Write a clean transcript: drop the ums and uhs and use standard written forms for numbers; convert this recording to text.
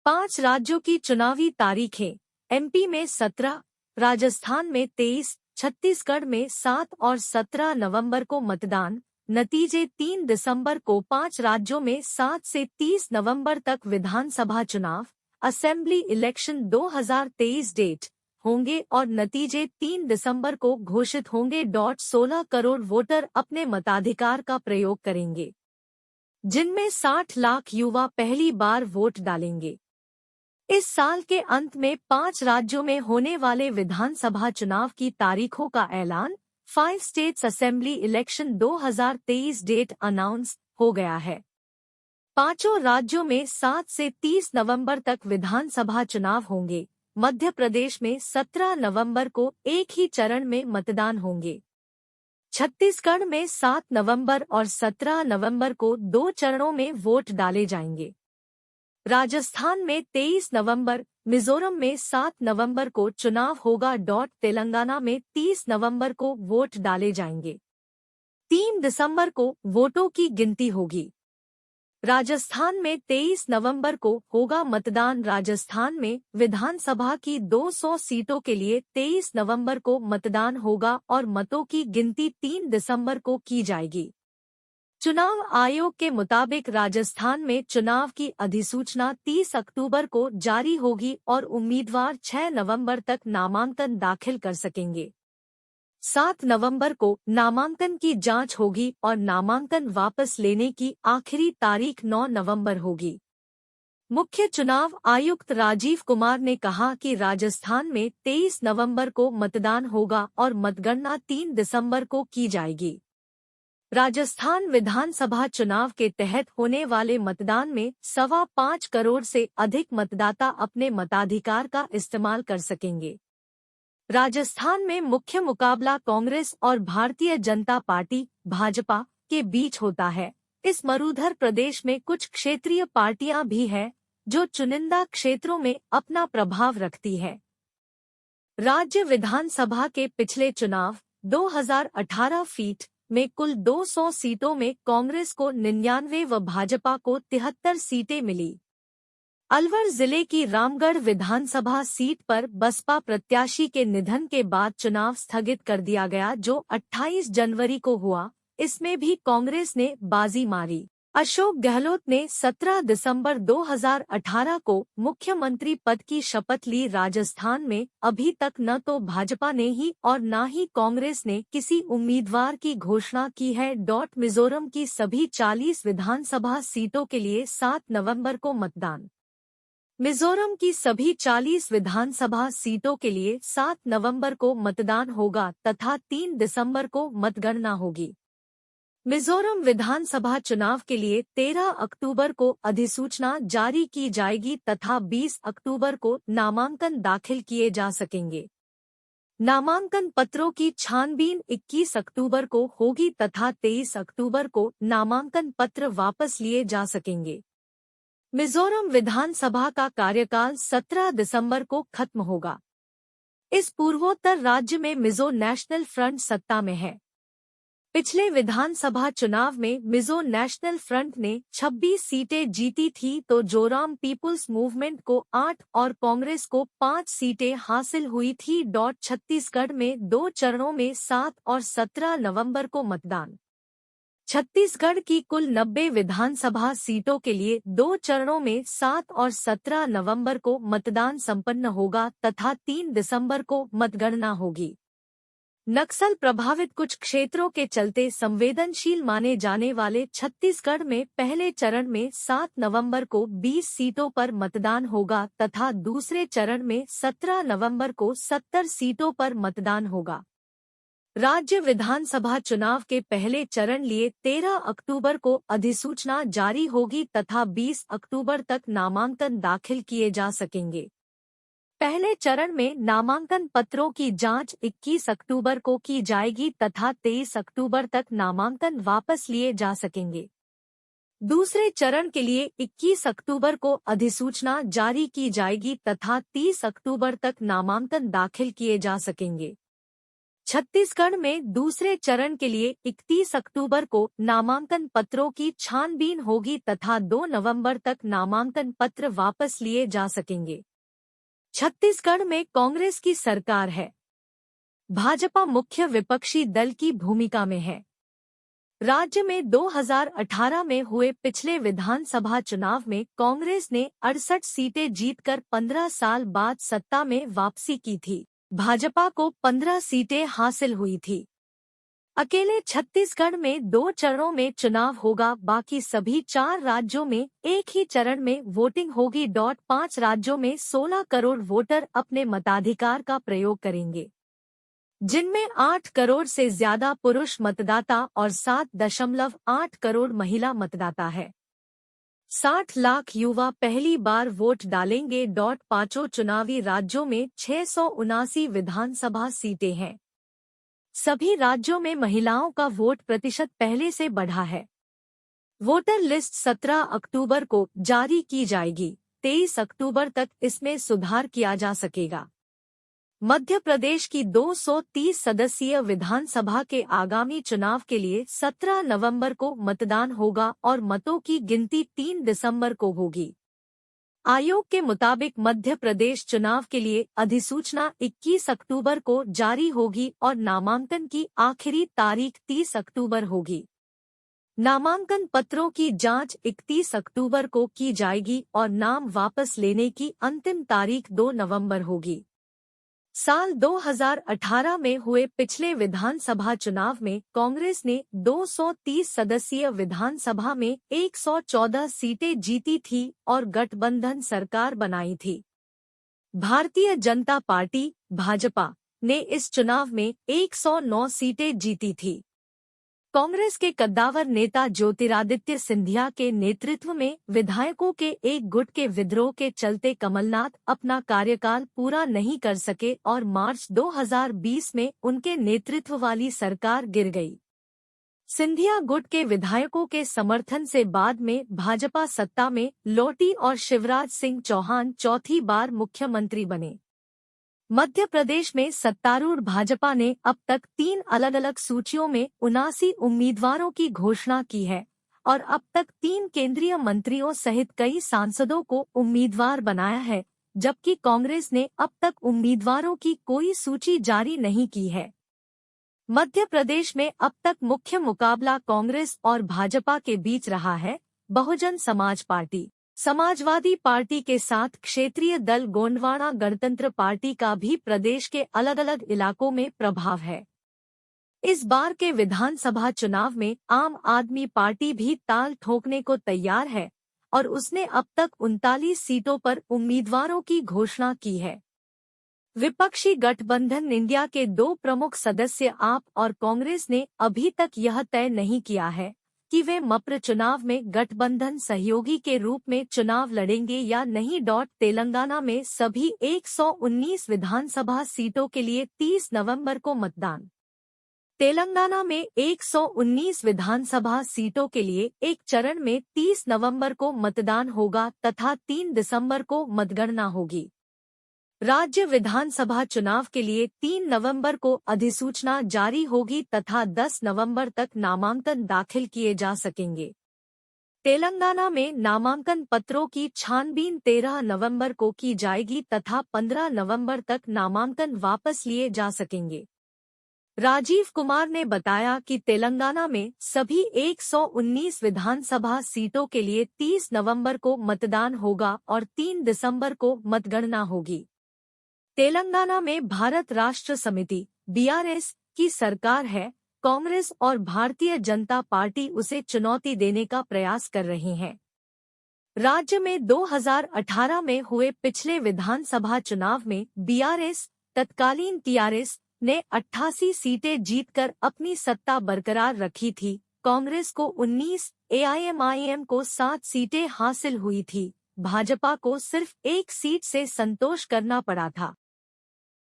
5 राज्यों की चुनावी तारीखें। एमपी में 17, राजस्थान में 23, छत्तीसगढ़ में 7 और 17 नवंबर को मतदान। नतीजे 3 दिसंबर को 5 राज्यों में 7 से 30 नवंबर तक विधानसभा चुनाव, असेंबली इलेक्शन 2023 डेट होंगे और नतीजे 3 दिसंबर को घोषित होंगे। 16 करोड़ वोटर अपने मताधिकार का प्रयोग करेंगे, जिनमें 60 लाख युवा पहली बार वोट डालेंगे। इस साल के अंत में 5 राज्यों में होने वाले विधानसभा चुनाव की तारीखों का ऐलान। 5 states assembly election 2023 date announce हो गया है। पांचों राज्यों में 7 से 30 नवंबर तक विधानसभा चुनाव होंगे। मध्य प्रदेश में 17 नवंबर को एक ही चरण में मतदान होंगे। छत्तीसगढ़ में 7 नवंबर और 17 नवंबर को 2 चरणों में वोट डाले जाएंगे। राजस्थान में 23 नवंबर, मिजोरम में 7 नवंबर को चुनाव होगा। तेलंगाना में 30 नवंबर को वोट डाले जाएंगे। 3 दिसंबर को वोटों की गिनती होगी। राजस्थान में 23 नवंबर को होगा मतदान। राजस्थान में विधानसभा की 200 सीटों के लिए 23 नवंबर को मतदान होगा और मतों की गिनती 3 दिसंबर को की जाएगी। चुनाव आयोग के मुताबिक राजस्थान में चुनाव की अधिसूचना 30 अक्टूबर को जारी होगी और उम्मीदवार 6 नवंबर तक नामांकन दाखिल कर सकेंगे। 7 नवंबर को नामांकन की जांच होगी और नामांकन वापस लेने की आखिरी तारीख 9 नवंबर होगी। मुख्य चुनाव आयुक्त राजीव कुमार ने कहा कि राजस्थान में 23 नवंबर को मतदान होगा और मतगणना 3 दिसंबर को की जाएगी। राजस्थान विधानसभा चुनाव के तहत होने वाले मतदान में 5.25 करोड़ से अधिक मतदाता अपने मताधिकार का इस्तेमाल कर सकेंगे। राजस्थान में मुख्य मुकाबला कांग्रेस और भारतीय जनता पार्टी भाजपा के बीच होता है। इस मरूधर प्रदेश में कुछ क्षेत्रीय पार्टियां भी हैं जो चुनिंदा क्षेत्रों में अपना प्रभाव रखती है। राज्य विधानसभा के पिछले चुनाव 2018 फीट में कुल 200 सीटों में कांग्रेस को 99 व भाजपा को 73 सीटें मिली। अलवर जिले की रामगढ़ विधानसभा सीट पर बसपा प्रत्याशी के निधन के बाद चुनाव स्थगित कर दिया गया, जो 28 जनवरी को हुआ। इसमें भी कांग्रेस ने बाजी मारी। अशोक गहलोत ने 17 दिसंबर 2018 को मुख्यमंत्री पद की शपथ ली। राजस्थान में अभी तक न तो भाजपा ने ही और न ही कांग्रेस ने किसी उम्मीदवार की घोषणा की है। मिजोरम की सभी 40 विधानसभा सीटों के लिए 7 नवंबर को मतदान। मिजोरम की सभी 40 विधानसभा सीटों के लिए 7 नवंबर को मतदान होगा तथा 3 दिसंबर को मतगणना होगी। मिजोरम विधानसभा चुनाव के लिए 13 अक्टूबर को अधिसूचना जारी की जाएगी तथा 20 अक्टूबर को नामांकन दाखिल किए जा सकेंगे। नामांकन पत्रों की छानबीन 21 अक्टूबर को होगी तथा 23 अक्टूबर को नामांकन पत्र वापस लिए जा सकेंगे। मिजोरम विधानसभा का कार्यकाल 17 दिसंबर को खत्म होगा। इस पूर्वोत्तर राज्य में मिजो नेशनल फ्रंट सत्ता में है। पिछले विधानसभा चुनाव में मिजो नेशनल फ्रंट ने 26 सीटें जीती थी तो जोराम पीपुल्स मूवमेंट को 8 और कांग्रेस को 5 सीटें हासिल हुई थी। छत्तीसगढ़ में 2 चरणों में 7 और 17 नवंबर को मतदान। छत्तीसगढ़ की कुल 90 विधानसभा सीटों के लिए 2 चरणों में 7 और 17 नवंबर को मतदान संपन्न होगा तथा 3 दिसंबर को मतगणना होगी। नक्सल प्रभावित कुछ क्षेत्रों के चलते संवेदनशील माने जाने वाले छत्तीसगढ़ में पहले चरण में 7 नवंबर को 20 सीटों पर मतदान होगा तथा दूसरे चरण में 17 नवंबर को 70 सीटों पर मतदान होगा। राज्य विधानसभा चुनाव के पहले चरण लिए 13 अक्टूबर को अधिसूचना जारी होगी तथा 20 अक्टूबर तक नामांकन दाखिल किए जा सकेंगे। पहले चरण में नामांकन पत्रों की जांच 21 अक्टूबर को की जाएगी तथा 23 अक्टूबर तक नामांकन वापस लिए जा सकेंगे। दूसरे चरण के लिए 21 अक्टूबर को अधिसूचना जारी की जाएगी तथा 30 अक्टूबर तक नामांकन दाखिल किए जा सकेंगे। छत्तीसगढ़ में दूसरे चरण के लिए 31 अक्टूबर को नामांकन पत्रों की छानबीन होगी तथा 2 नवंबर तक नामांकन पत्र वापस लिए जा सकेंगे। छत्तीसगढ़ में कांग्रेस की सरकार है। भाजपा मुख्य विपक्षी दल की भूमिका में है। राज्य में 2018 में हुए पिछले विधानसभा चुनाव में कांग्रेस ने 68 सीटें जीतकर 15 साल बाद सत्ता में वापसी की थी। भाजपा को 15 सीटें हासिल हुई थी। अकेले छत्तीसगढ़ में 2 चरणों में चुनाव होगा, बाकी सभी 4 राज्यों में एक ही चरण में वोटिंग होगी। 5 राज्यों में 16 करोड़ वोटर अपने मताधिकार का प्रयोग करेंगे, जिनमें 8 करोड़ से ज्यादा पुरुष मतदाता और 7.8 करोड़ महिला मतदाता है। 60 लाख युवा पहली बार वोट डालेंगे। 5 चुनावी राज्यों में 679 विधानसभा सीटें हैं। सभी राज्यों में महिलाओं का वोट प्रतिशत पहले से बढ़ा है। वोटर लिस्ट 17 अक्टूबर को जारी की जाएगी। 23 अक्टूबर तक इसमें सुधार किया जा सकेगा। मध्य प्रदेश की 230 सदस्यीय विधानसभा के आगामी चुनाव के लिए 17 नवंबर को मतदान होगा और मतों की गिनती 3 दिसंबर को होगी। आयोग के मुताबिक मध्य प्रदेश चुनाव के लिए अधिसूचना 21 अक्टूबर को जारी होगी और नामांकन की आखिरी तारीख 30 अक्टूबर होगी। नामांकन पत्रों की जांच 31 अक्टूबर को की जाएगी और नाम वापस लेने की अंतिम तारीख 2 नवंबर होगी। साल 2018 में हुए पिछले विधानसभा चुनाव में कांग्रेस ने 230 सदस्यीय विधानसभा में 114 सीटें जीती थी और गठबंधन सरकार बनाई थी। भारतीय जनता पार्टी भाजपा ने इस चुनाव में 109 सीटें जीती थी। कांग्रेस के कद्दावर नेता ज्योतिरादित्य सिंधिया के नेतृत्व में विधायकों के एक गुट के विद्रोह के चलते कमलनाथ अपना कार्यकाल पूरा नहीं कर सके और मार्च 2020 में उनके नेतृत्व वाली सरकार गिर गई। सिंधिया गुट के विधायकों के समर्थन से बाद में भाजपा सत्ता में लौटी और शिवराज सिंह चौहान चौथी बार मुख्यमंत्री बने। मध्य प्रदेश में सत्तारूढ़ भाजपा ने अब तक 3 अलग अलग सूचियों में 79 उम्मीदवारों की घोषणा की है और अब तक 3 केंद्रीय मंत्रियों सहित कई सांसदों को उम्मीदवार बनाया है, जबकि कांग्रेस ने अब तक उम्मीदवारों की कोई सूची जारी नहीं की है। मध्य प्रदेश में अब तक मुख्य मुकाबला कांग्रेस और भाजपा के बीच रहा है। बहुजन समाज पार्टी, समाजवादी पार्टी के साथ क्षेत्रीय दल गोंडवाना गणतंत्र पार्टी का भी प्रदेश के अलग अलग इलाकों में प्रभाव है। इस बार के विधानसभा चुनाव में आम आदमी पार्टी भी ताल ठोकने को तैयार है और उसने अब तक 39 सीटों पर उम्मीदवारों की घोषणा की है। विपक्षी गठबंधन इंडिया के 2 प्रमुख सदस्य आप और कांग्रेस ने अभी तक यह तय नहीं किया है कि वे मप्र चुनाव में गठबंधन सहयोगी के रूप में चुनाव लड़ेंगे या नहीं। तेलंगाना में सभी 119 विधानसभा सीटों के लिए 30 नवंबर को मतदान। तेलंगाना में 119 विधानसभा सीटों के लिए एक चरण में 30 नवंबर को मतदान होगा तथा 3 दिसंबर को मतगणना होगी। राज्य विधानसभा चुनाव के लिए 3 नवंबर को अधिसूचना जारी होगी तथा 10 नवंबर तक नामांकन दाखिल किए जा सकेंगे। तेलंगाना में नामांकन पत्रों की छानबीन 13 नवंबर को की जाएगी तथा 15 नवंबर तक नामांकन वापस लिए जा सकेंगे। राजीव कुमार ने बताया कि तेलंगाना में सभी 119 विधानसभा सीटों के लिए 30 नवंबर को मतदान होगा और 3 दिसंबर को मतगणना होगी। तेलंगाना में भारत राष्ट्र समिति (बीआरएस) की सरकार है। कांग्रेस और भारतीय जनता पार्टी उसे चुनौती देने का प्रयास कर रही हैं। राज्य में 2018 में हुए पिछले विधानसभा चुनाव में बीआरएस तत्कालीन टीआरएस ने 88 सीटें जीतकर अपनी सत्ता बरकरार रखी थी। कांग्रेस को 19, एआईएमआईएम को 7 सीटें हासिल हुई थी। भाजपा को सिर्फ 1 सीट से संतोष करना पड़ा था।